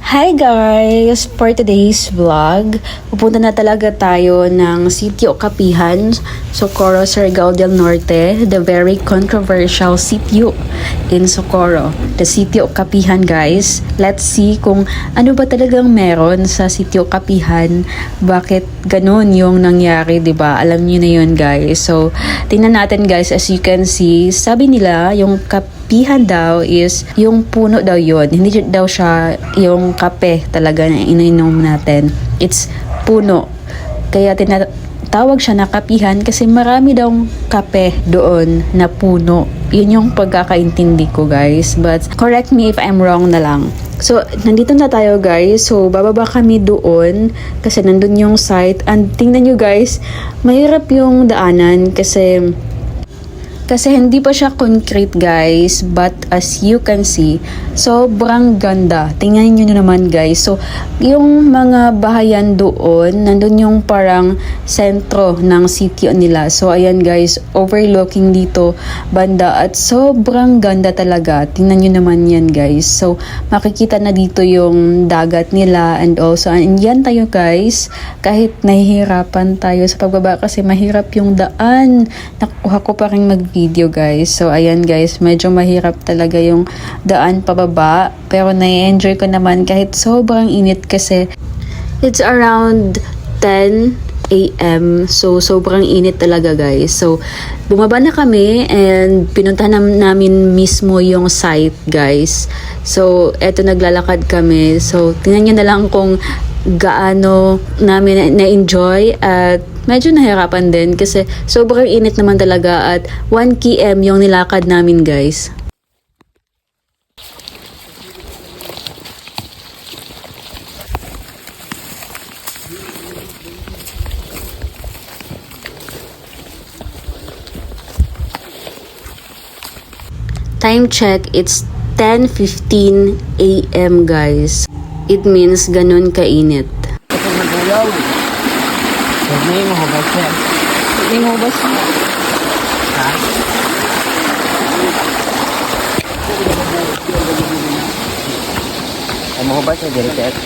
Hi guys! For today's vlog, pupunta na talaga tayo ng Sitio Capihan, Socorro, Surigao del Norte, the very controversial sitio in Socorro. The Sitio Capihan guys. Let's see kung ano ba talagang meron sa Sitio Capihan. Bakit ganun yung nangyari, 'di ba? Alam niyo na yun guys. So, tingnan natin guys, as you can see, sabi nila yung Capihan daw is yung puno daw yun. Hindi daw siya yung kape talaga na ininom natin. It's puno. Kaya tinatawag siya na Capihan kasi marami daw kape doon na puno. Yun yung pagkakaintindi ko guys. But correct me if I'm wrong na lang. So, nandito na tayo guys. So, bababa kami doon kasi nandun yung site. And tingnan nyo guys, mahirap yung daanan kasi hindi pa siya concrete guys, but as you can see, sobrang ganda. Tingnan nyo naman guys. So, yung mga bahayan doon, nandun yung parang sentro ng sitio nila. So, ayan guys, overlooking dito banda at sobrang ganda talaga. Tingnan nyo naman yan guys. So, makikita na dito yung dagat nila and also, and yan tayo guys, kahit nahihirapan tayo sa pagbaba kasi mahirap yung daan. Nakuha ko pa rin mag-video guys. So ayan guys, medyo mahirap talaga yung daan pababa. Pero na-enjoy ko naman kahit sobrang init kasi it's around 10 AM. So sobrang init talaga guys. So bumaba na kami and pinuntahan namin mismo yung site guys. So eto naglalakad kami. So tingnan nyo na lang kung gaano namin na-enjoy at medyo nahirapan din kasi sobrang init naman talaga at 1 km yung nilakad namin guys. Time check, it's 10:15 AM guys. It means ganun kainit. Hindi mo hubas yan. Hindi mo ba siya? Ha? Ay mo hubas ya, direct.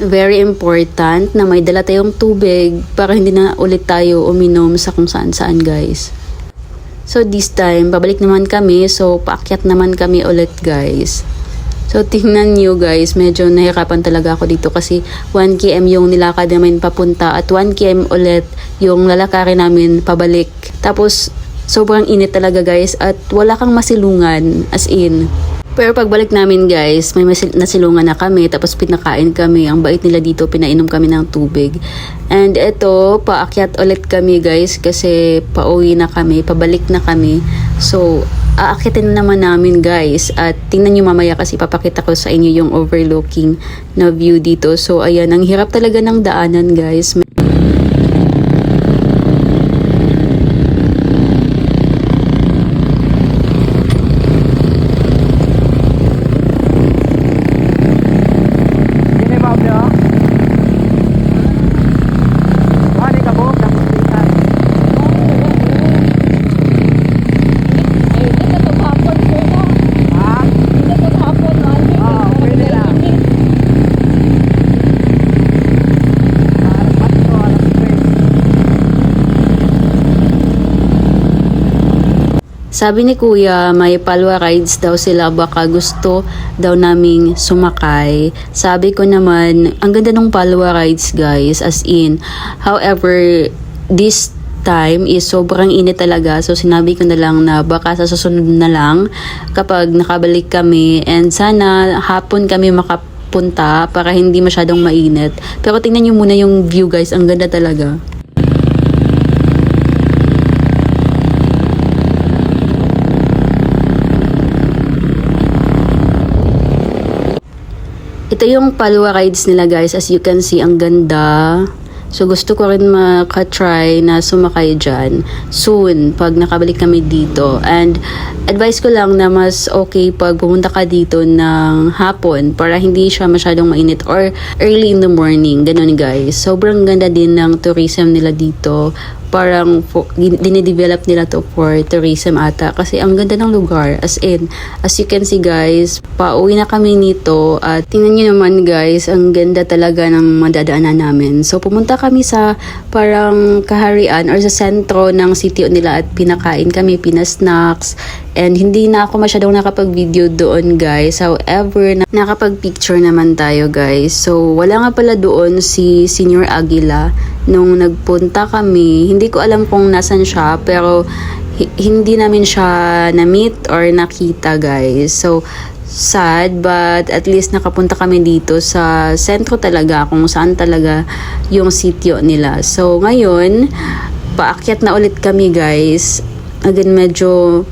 Very important na may dala tayong tubig para hindi na ulit tayo uminom sa kung saan guys. So this time, babalik naman kami. So paakyat naman kami ulit guys. So tingnan nyo guys, medyo nahirapan talaga ako dito kasi 1 km yung nilakad namin papunta at 1 km ulit yung lalakarin namin pabalik. Tapos sobrang init talaga guys at wala kang masilungan as in. Pero pagbalik namin guys, may nasilungan na kami tapos pinakain kami. Ang bait nila dito, pinainom kami ng tubig. And eto, paakyat ulit kami guys kasi pauwi na kami, pabalik na kami. So, aakyatin naman namin guys at tingnan nyo mamaya kasi papakita ko sa inyo yung overlooking na view dito. So, ayan, ang hirap talaga ng daanan guys. Sabi ni Kuya, may palwa rides daw sila, baka gusto daw naming sumakay. Sabi ko naman, ang ganda ng palwa rides guys, as in. However, this time is sobrang init talaga, so sinabi ko na lang na baka sa susunod na lang kapag nakabalik kami, and sana hapon kami makapunta para hindi masyadong mainit. Pero tingnan nyo muna yung view guys, ang ganda talaga. Ito yung palwa rides nila guys, as you can see, ang ganda. So gusto ko rin maka-try na sumakay dyan soon pag nakabalik kami dito. And advice ko lang na mas okay pag pumunta ka dito ng hapon para hindi siya masyadong mainit, or early in the morning, ganun guys. Sobrang ganda din ng tourism nila dito. Parang dinidevelop nila to for tourism ata, kasi ang ganda ng lugar, as in, as you can see guys, pauwi na kami nito at tingnan nyo naman guys, ang ganda talaga ng madadaanan namin. So pumunta kami sa parang kaharian or sa sentro ng sitio nila at pinakain kami, pinasnacks, and hindi na ako masyadong nakapag-video doon guys. However, nakapag-picture naman tayo guys. So wala nga pala doon si Senior Aguila nung nagpunta kami. Hindi ko alam kung nasan siya, pero hindi namin siya na-meet or nakita guys. So sad, but at least nakapunta kami dito sa sentro talaga, kung saan talaga yung sitio nila. So ngayon, paakyat na ulit kami guys. Again, medyo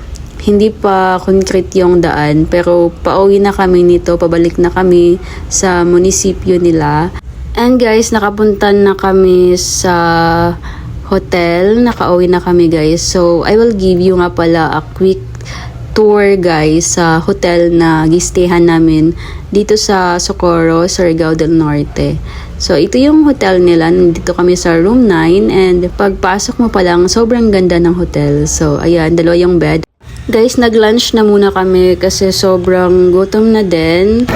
hindi pa concrete yung daan, pero pauwi na kami nito, pabalik na kami sa munisipyo nila. And guys, nakapunta na kami sa hotel, nakauwi na kami guys. So I will give you nga pala a quick tour guys sa hotel na gistayhan namin dito sa Socorro, Surigao del Norte. So ito yung hotel nila, nandito kami sa room 9, and pagpasok mo pa lang, sobrang ganda ng hotel. So ayan, dalawa yung bed. Guys, nag-lunch na muna kami kasi sobrang gutom na din.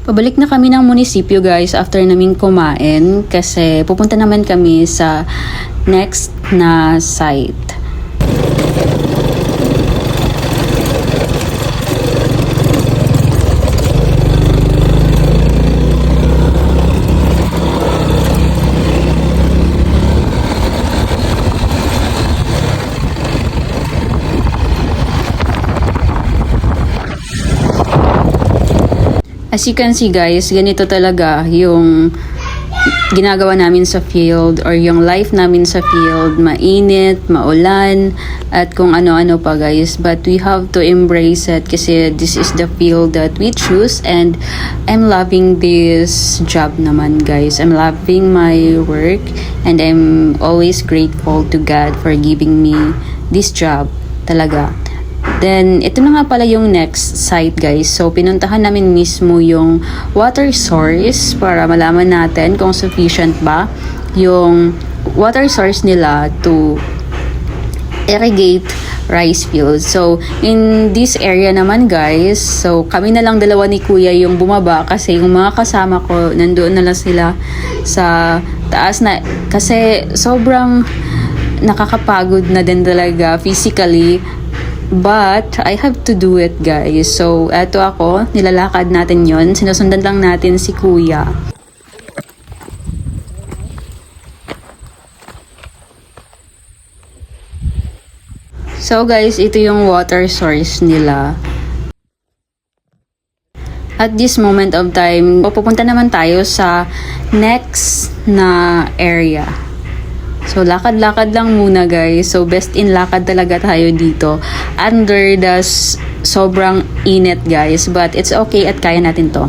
Pabalik na kami ng munisipyo guys after naming kumain, kasi pupunta naman kami sa next na site. As you can see guys, ganito talaga yung ginagawa namin sa field, or yung life namin sa field. Mainit, maulan, at kung ano-ano pa guys. But we have to embrace it kasi this is the field that we choose, and I'm loving this job naman guys. I'm loving my work, and I'm always grateful to God for giving me this job talaga. Then, ito na nga pala yung next site guys. So, pinuntahan namin mismo yung water source para malaman natin kung sufficient ba yung water source nila to irrigate rice fields. So, in this area naman guys, so kami na lang dalawa ni Kuya yung bumaba kasi yung mga kasama ko, nandoon na lang sila sa taas na, kasi sobrang nakakapagod na din talaga physically. But, I have to do it guys. So, eto ako, nilalakad natin yon. Sinusundan lang natin si Kuya. So guys, ito yung water source nila. At this moment of time, pupunta naman tayo sa next na area. So, lakad-lakad lang muna guys. So, best in lakad talaga tayo dito. Under the sobrang init guys. But it's okay at kaya natin to.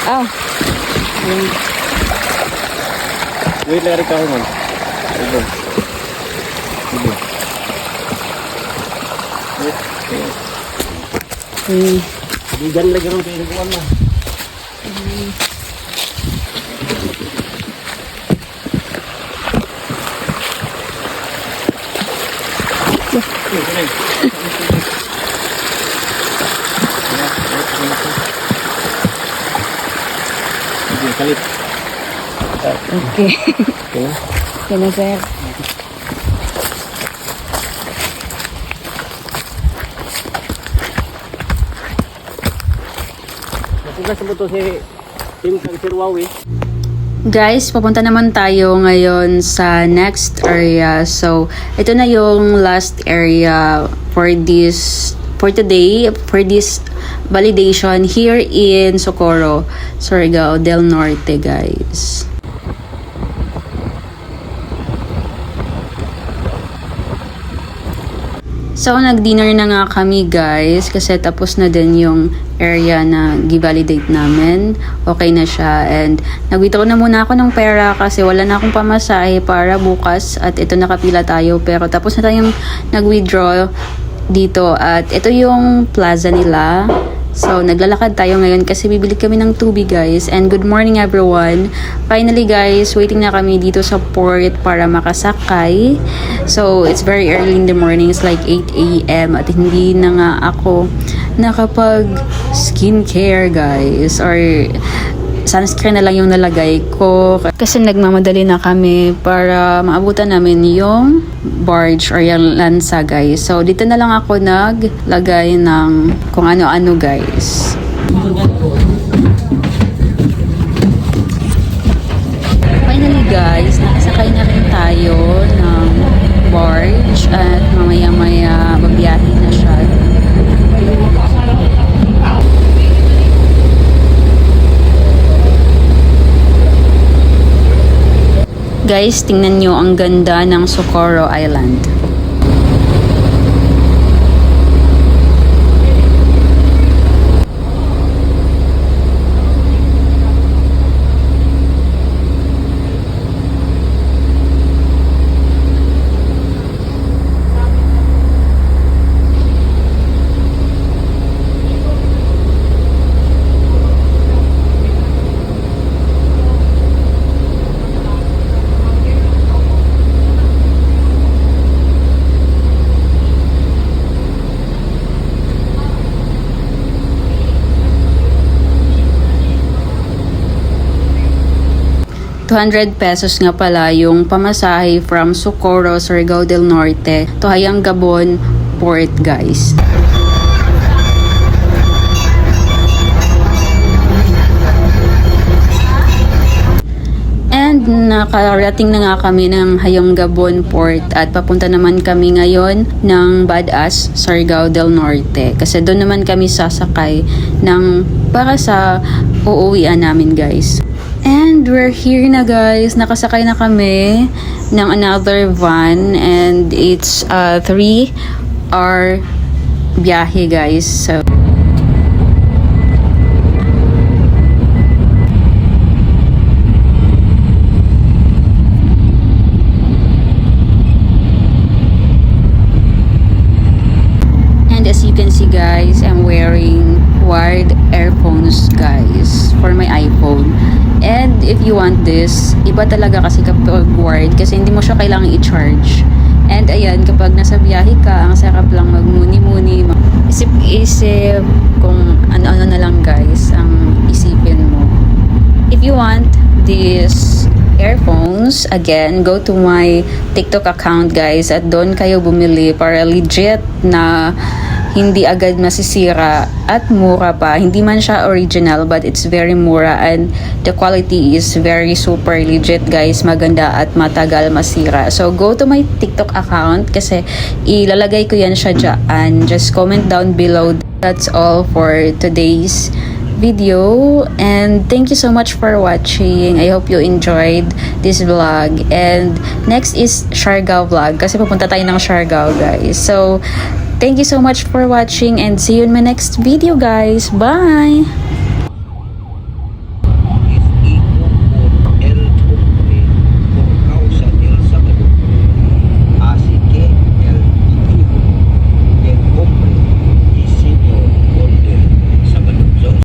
Ah. Wait, lari ka man. Bigan lagi ron kayo nagkuhan mo. Kalit. Okay. Okay na. Okay na, sir. Nasugas mo to si Team Kansirwawi. Guys, papunta naman tayo ngayon sa next area. So, ito na yung last area for today, for this validation here in Socorro, Surigao del Norte, guys. So, nag-dinner na nga kami, guys, kasi tapos na din yung area na gi-validate namin. Okay na siya. And nag-withdraw na muna ako ng pera kasi wala na akong pamasahe para bukas. At ito nakapila tayo. Pero tapos na tayong nag-withdraw dito. At ito yung plaza nila. So, naglalakad tayo ngayon kasi bibili kami ng tubig, guys. And good morning, everyone. Finally, guys, waiting na kami dito sa port para makasakay. So, it's very early in the morning. It's like 8 a.m. At hindi na nga ako nakapag skincare, guys. Or sunscreen na lang yung nalagay ko. Kasi nagmamadali na kami para maabutan namin yung barge or yung lansa, guys. So, dito na lang ako naglagay ng kung ano-ano, guys. Finally, guys, nakasakay na rin tayo ng barge at mamaya-maya babiyahin na siya. Guys, tingnan nyo ang ganda ng Socorro Island. ₱200 nga pala yung pamasahe from Socorro, Surigao del Norte to Hayang Gabon Port, guys. And nakarating na nga kami ng Hayang Gabon Port at papunta naman kami ngayon ng Badass, Surigao del Norte. Kasi doon naman kami sasakay para sa uuwian namin, guys. And we're here na, guys. Nakasakay na kami ng another van and it's 3-hour biyahe, guys. So and as you can see, guys, I'm wearing wired earphones, guys, for my iPhone. And if you want this, iba talaga kasi kapag wired kasi hindi mo siya kailangan i-charge. And ayan, kapag nasa biyahe ka, ang sarap lang magmuni-muni, isip-isip kung ano-ano na lang, guys, ang isipin mo. If you want these earphones, again, go to my TikTok account, guys, at doon kayo bumili para legit na hindi agad masisira at mura pa. Hindi man siya original but it's very mura and the quality is very super legit, guys. Maganda at matagal masira. So go to my TikTok account kasi ilalagay ko yan siya dyan. Just comment down below. That's all for today's video and thank you so much for watching. I hope you enjoyed this vlog and next is Siargao vlog kasi pupunta tayo ng Siargao, guys. So thank you so much for watching and see you in my next video, guys. Bye!